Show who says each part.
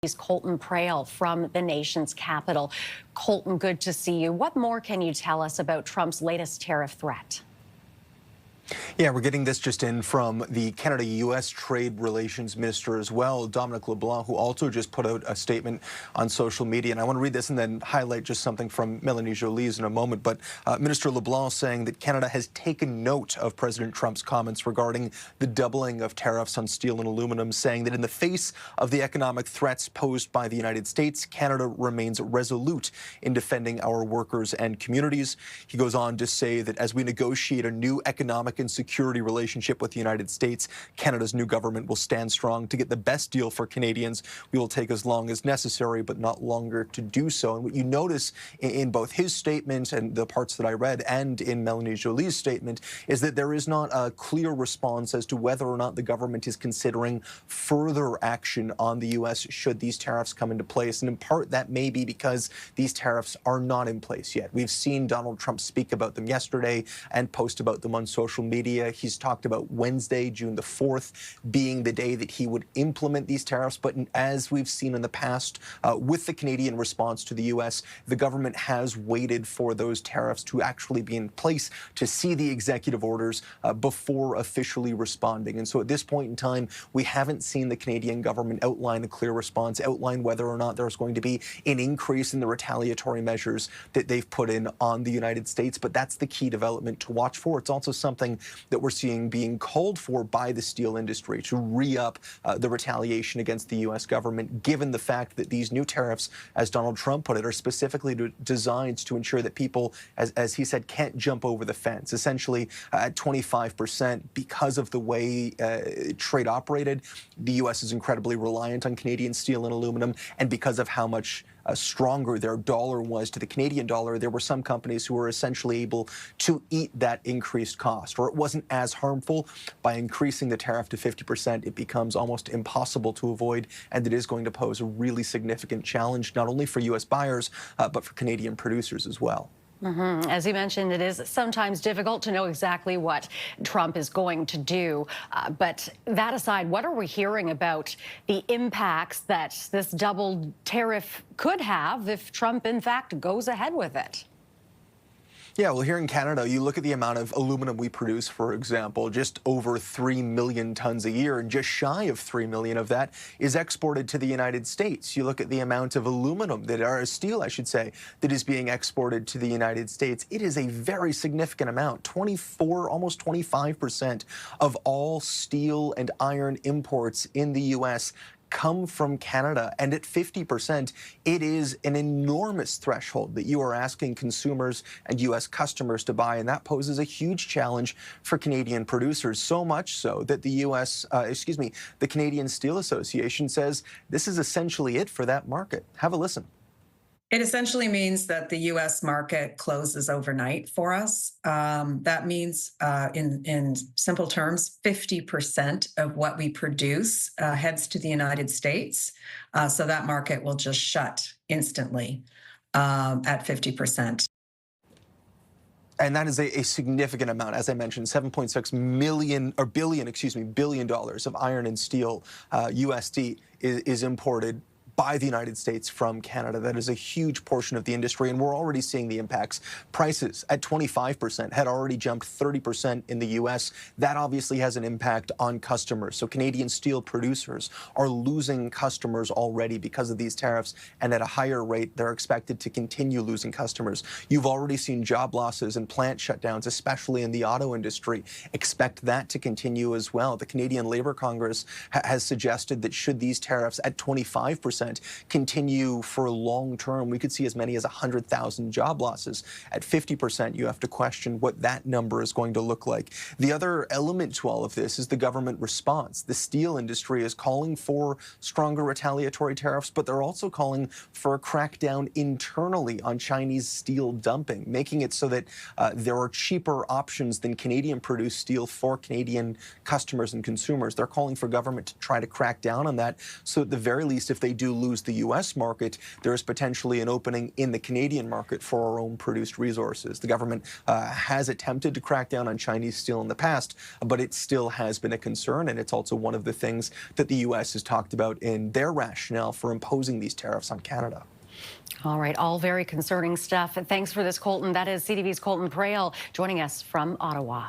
Speaker 1: He's Colton Praill from the nation's capital. Colton, good to see you. What more can you tell us about Trump's latest tariff threat?
Speaker 2: Yeah, we're getting this just in from the Canada-U.S. Trade Relations Minister as well, Dominic LeBlanc, who also just put out a statement on social media. And I want to read this and then highlight just something from Mélanie Joly's in a moment. But Minister LeBlanc saying that Canada has taken note of President Trump's comments regarding the doubling of tariffs on steel and aluminum, saying that in the face of the economic threats posed by the United States, Canada remains resolute in defending our workers and communities. He goes on to say that as we negotiate a new economic and security relationship with the United States, Canada's new government will stand strong to get the best deal for Canadians. We will take as long as necessary, but not longer to do so. And what you notice in both his statement and the parts that I read and in Mélanie Joly's statement is that there is not a clear response as to whether or not the government is considering further action on the U.S. should these tariffs come into place. And in part, that may be because these tariffs are not in place yet. We've seen Donald Trump speak about them yesterday and post about them on social media. He's talked about Wednesday, June the 4th, being the day that he would implement these tariffs. But as we've seen in the past, with the Canadian response to the U.S., the government has waited for those tariffs to actually be in place to see the executive orders before officially responding. And so at this point in time, we haven't seen the Canadian government outline a clear response, outline whether or not there's going to be an increase in the retaliatory measures that they've put in on the United States. But that's the key development to watch for. It's also something that we're seeing being called for by the steel industry to re-up the retaliation against the U.S. government, given the fact that these new tariffs, as Donald Trump put it, are specifically designed to ensure that people, as he said, can't jump over the fence. Essentially, at 25%, because of the way trade operated, the U.S. is incredibly reliant on Canadian steel and aluminum, and because of how much stronger their dollar was to the Canadian dollar, there were some companies who were essentially able to eat that increased cost, or it wasn't as harmful. By increasing the tariff to 50%, it becomes almost impossible to avoid, and it is going to pose a really significant challenge, not only for U.S. buyers, but for Canadian producers as well.
Speaker 1: As you mentioned, it is sometimes difficult to know exactly what Trump is going to do. But that aside, what are we hearing about the impacts that this double tariff could have if Trump, in fact, goes ahead with it?
Speaker 2: Yeah, well, here in Canada, you look at the amount of aluminum we produce, for example, just over 3 million tons a year, and just shy of 3 million of that is exported to the United States. You look at the amount of aluminum or steel, I should say, that is being exported to the United States. It is a very significant amount. 24, almost 25% of all steel and iron imports in the U.S. come from Canada, and at 50%, it is an enormous threshold that you are asking consumers and U.S. customers to buy, and that poses a huge challenge for Canadian producers, so much so that the the Canadian Steel Association says this is essentially it for that market. Have a listen.
Speaker 3: It essentially means that the U.S. market closes overnight for us. That means, in simple terms, 50% of what we produce heads to the United States. So that market will just shut instantly at 50%.
Speaker 2: And that is a significant amount. As I mentioned, $7.6 billion of iron and steel USD is imported by the United States from Canada. That is a huge portion of the industry, and we're already seeing the impacts. Prices at 25% had already jumped 30% in the U.S. That obviously has an impact on customers. So Canadian steel producers are losing customers already because of these tariffs, and at a higher rate, they're expected to continue losing customers. You've already seen job losses and plant shutdowns, especially in the auto industry. Expect that to continue as well. The Canadian Labour Congress has suggested that should these tariffs at 25% continue for long term, we could see as many as 100,000 job losses. At 50%, you have to question what that number is going to look like. The other element to all of this is the government response. The steel industry is calling for stronger retaliatory tariffs, but they're also calling for a crackdown internally on Chinese steel dumping, making it so that there are cheaper options than Canadian-produced steel for Canadian customers and consumers. They're calling for government to try to crack down on that, so at the very least, if they do lose the U.S. market, there is potentially an opening in the Canadian market for our own produced resources. The government has attempted to crack down on Chinese steel in the past, but it still has been a concern, and it's also one of the things that the U.S. has talked about in their rationale for imposing these tariffs on Canada.
Speaker 1: All right, all very concerning stuff. Thanks for this, Colton. That is CTV's Colton Praill joining us from Ottawa.